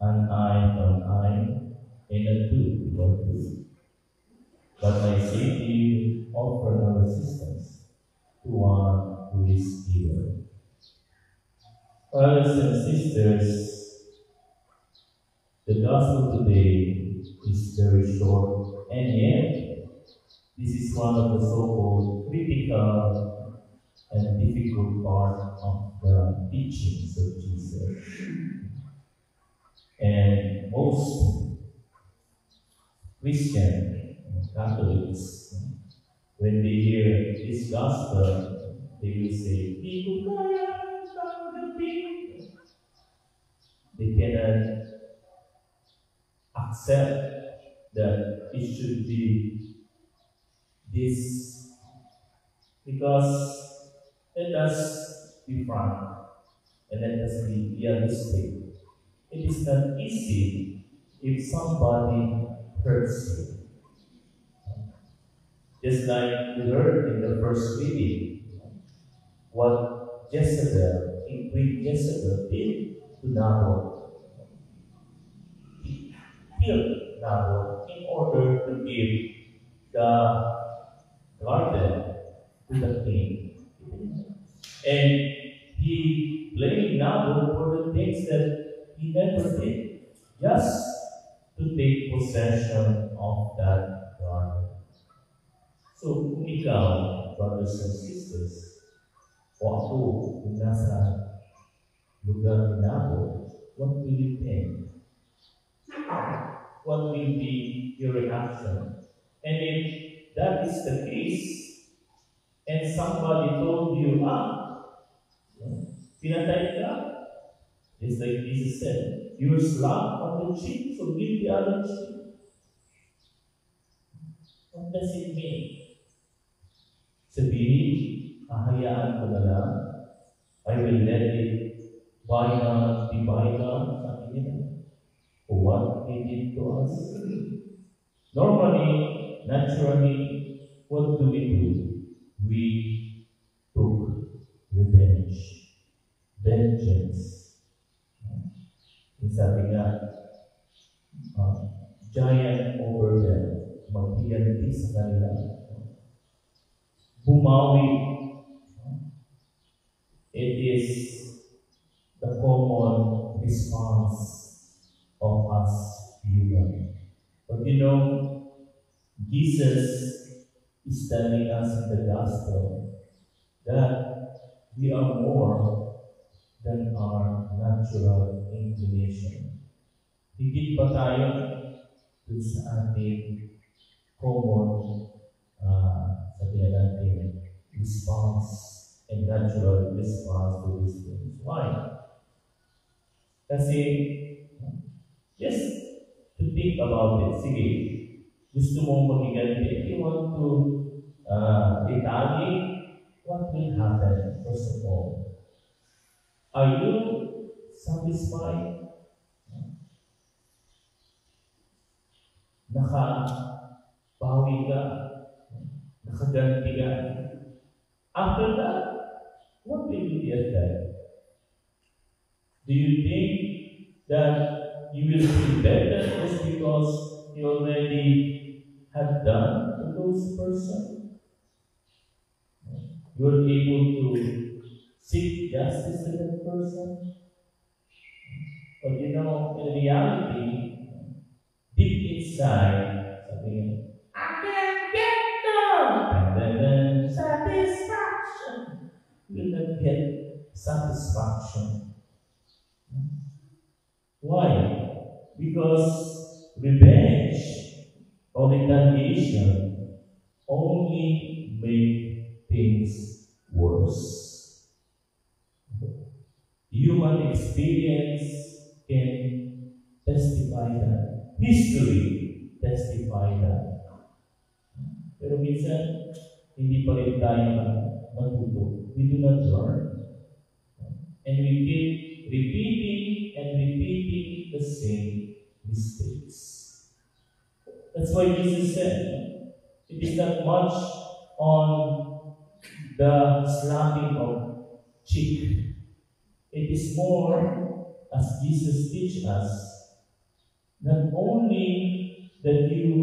an eye for an eye, and a tooth for a tooth. But I say to you, offer no resistance to one who is evil. Brothers and sisters, the gospel today is very short, and yet this is one of the so-called critical and difficult part of the teachings of Jesus. And most Christian Catholics, when they hear this gospel, they will say, "Di ko kaya tanggapin." They cannot accept that it should be this, because let us be frank and let us be realistic. It is not easy if somebody hurts you. Just like we heard in the first reading, what Queen Jezebel did to Nabal. He killed Nabal in order to give the garden to the king. And he blamed Nabal for the things that he never did, just to take possession of that garden. So kung ikaw, brothers and sisters, o ako, kung nasa lugar ni Nabal, what will you think? What will be your reaction? And if that is the case, and somebody told you, pinatay ka, just like Jesus said, you're slapped on the cheek, so give the other cheek. What does it mean? Sabihin, hahayaan ko na lang, I will let it bygone be bygone, sabi nila. For what they did to us. Normally, naturally, what do? We took revenge, vengeance. Yung sabi nga, giant over them, maghiganti sa kanila. Bumawi. It is the common response of us human. But you know, Jesus is telling us in the gospel that we are more than our natural inclination. Higit pa tayo dun sa ating common, sabihin natin, response and natural response to these things. Why? Kasi, just to think about it, sige, gusto mong magiganti, if you want to retaliate, what will happen, first of all? Are you satisfied? Nakabawi ka? Nakaganti ka? After that, what will be the effect? Do you think that you will feel better just because you already have done to those person? You are able to seek justice to that person? But you know, in reality, deep inside, sabi I can get them! And then satisfaction. You will not get satisfaction. Why? Because revenge or retaliation only make things worse. Human experience can testify that. History testify that. Pero minsan, hindi pa rin tayo matuto. We do not learn. And we keep repeating and repeating the same mistakes. That's why Jesus said, it is not much on the slapping of cheek. It is more, as Jesus teaches us, not only that you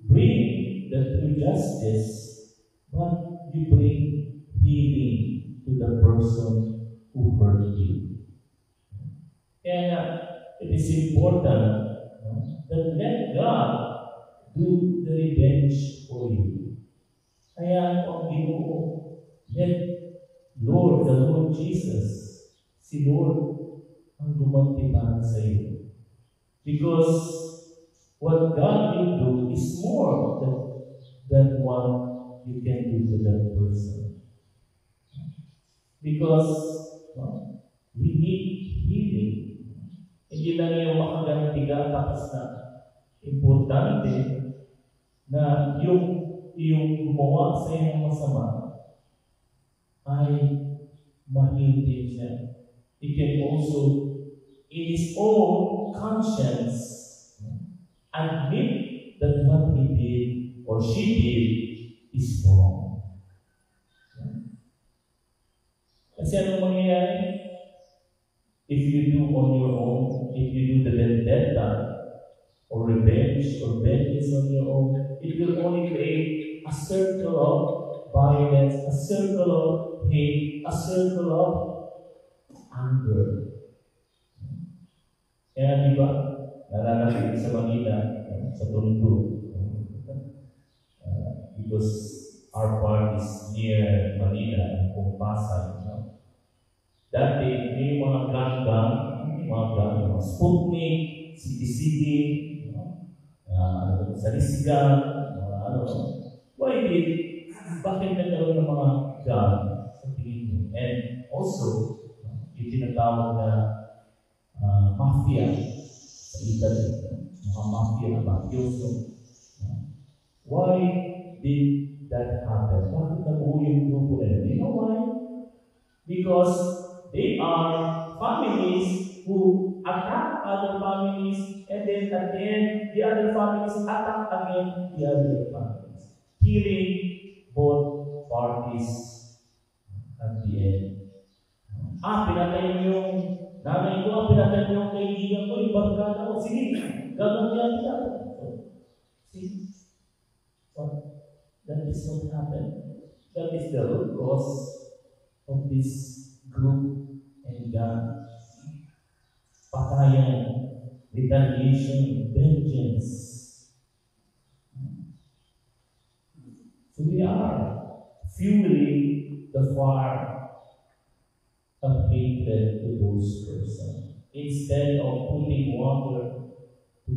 bring the true justice, but you bring healing to the person who hurt you. And it is important that let God do the revenge for you. Kaya ang Ginoo, let the Lord Jesus, si Lord ang gumanti para sa iyo. Because what God will do is more than what you can do to that person. Because we need healing. Hindi lang yung makaganti ka, tapos na importante na yung gumawa sa iyong masama ay mahindi siya. He can also, in his own conscience, admit that what he did or she did is wrong. Kasi anong mangyayari? If you do on your own, if you do the vendetta or revenge or vengeance on your own, it will only create a circle of violence, a circle of hate, a circle of anger. Kaya di ba, naranasin sa Manila, sa Tondo, because our part is near Manila and Pasay. Dati, may mga gang-gang, mga Sputnik, City-City, Salisgan, why bakit nagkaroon ng mga gang sa tingin mo? And also, yung tinatawag na mafia sa Italy, mga mafioso. Why did that happen? Bakit nabuo yung grupo na yun? You know why? Because they are families who attack other families, and then at the end, the other families attack again the other families, killing both parties at the end. Pinatay niyo yung nanay ko, pinatay niyo yung kaibigan ko, yung barkada ko. Sige, gagawin kita. See? But that is what happened. That is the root cause of this group and God. Patayan, retaliation, vengeance. So we are fueling the fire of hatred to those persons instead of putting water to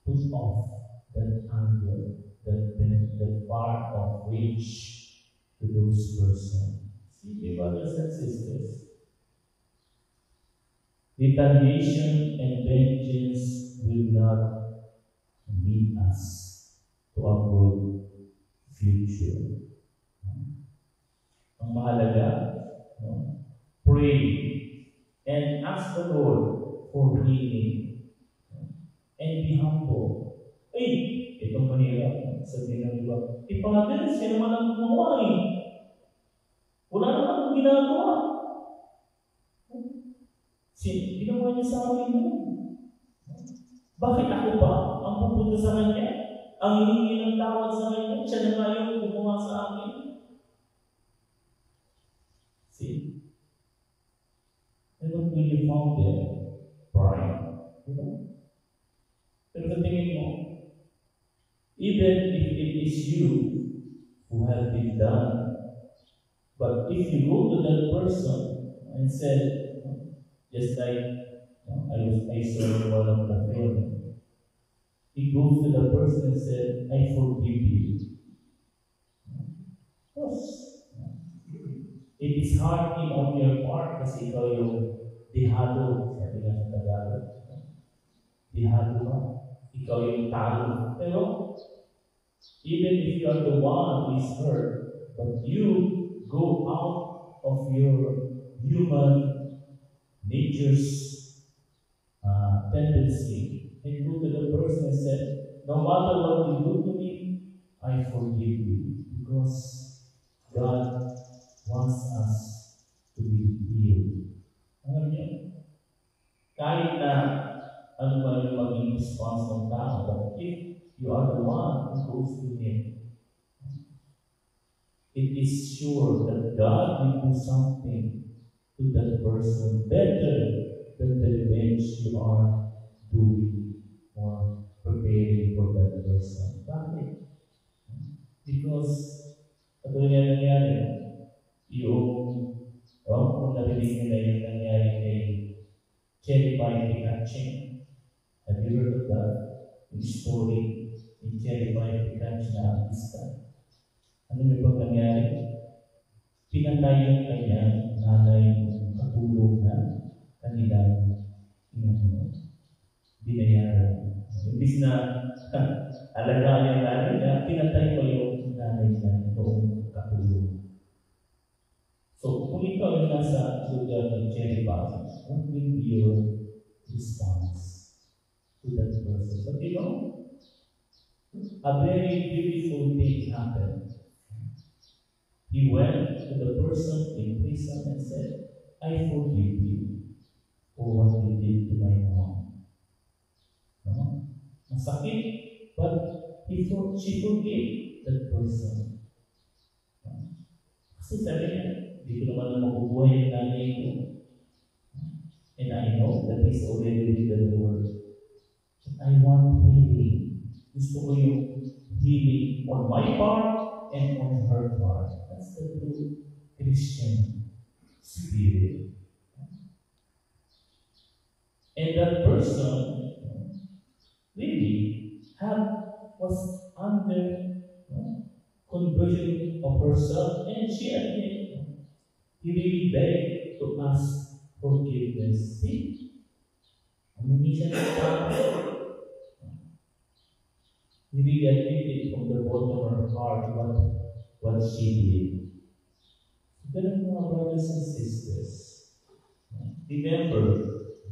put off that anger, that fire of rage to those persons. See, brothers and sisters, retaliation and vengeance will not lead us to a good future. Ang mahalaga, pray and ask the Lord for healing and be humble. Itong manira, sabihin ng iba, Father, siya naman ang gumawa Wala naman akong ginagawa. Ginawa niya sa akin yun. Bakit ako ba ang pupunta sa kanya? Ang hihingi ng tawad sa kanya? Siya na nga yung gumawa sa akin. See? I don't really found there pride. Pero tingin mo, even if it is you who have been done, but if you go to that person and said, just like I saw one of the film, he goes to the person and said, I forgive you. Of course, it is hard on your part kasi ikaw yung dihado, sabi nga sa Tagalog. Dihado ka. Ikaw yung talo. Pero, even if you are the one who is hurt, but you go out of your human nature's tendency and go to the person and say, no matter what you do to me, I forgive you. Because God wants us to be healed. Alam niyo, kahit na ano ba yung maging response ng tao. But if you are the one who goes to Him, it is sure that God will do something to that person better than the revenge you are doing or preparing for that person. Bakit? Because, katulad nga nangyari, kung narinig nila yung nangyari kay Cherry Pie Pikachu. Have you heard of that? Yung story ni Cherry Pie Pikachu na artista. Ano yung bang nangyari? Pinatay yung kanyang nanay katulong na kanilang binayaran. Imbis na alagaan yung nanay niya, pinatay pa yung nanay niya noong katulong. So, kung ikaw yung nasa lugar ng Cherry Pie, what will be your response to that person? But you know, a very beautiful thing happened. He went to the person in prison and said, I forgive you for what you did to my mom. No? Masakit, but she forgave that person. Kasi sabi niya, hindi ko naman makubuhay yung nanay ko. And I know that He's already with the Lord. But I want healing. Gusto ko yung healing on my part and on her part. That's the true Christian spirit. And that person really was under conversion of herself, and she admitted. He really begged to ask forgiveness. See? Hindi siya nagtapos. He really admitted from the bottom of her heart what she did. Ganun mga brothers and sisters. Remember,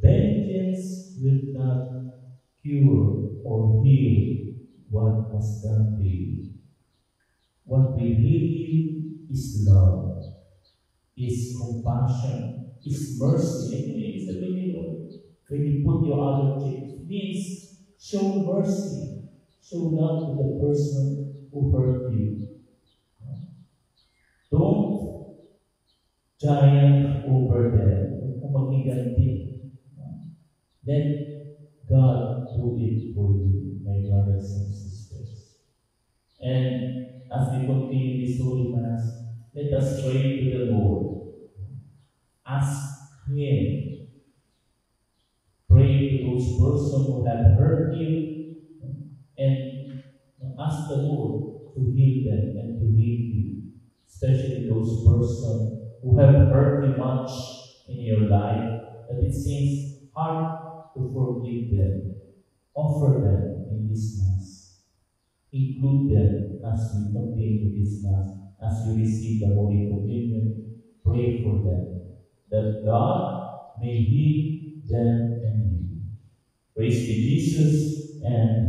vengeance will not cure or heal what was done to you. What will heal you is love, is compassion, is mercy. And it is the way when you put your other cheek, it means show mercy, show love to the person who hurt you. Don't giant over them. Kung magiganti. Let God do it for you, my brothers and sisters. And as we continue this Holy Mass, let us pray to the Lord. Ask Him. Pray to those persons who have hurt you, and ask the Lord to heal them and to heal you. Especially those persons who have hurt you much in your life that it seems hard to forgive them. Offer them in this Mass. Include them as we continue this Mass, as you receive the Holy Communion. Pray for them, that God may heal them and you. Praise to Jesus and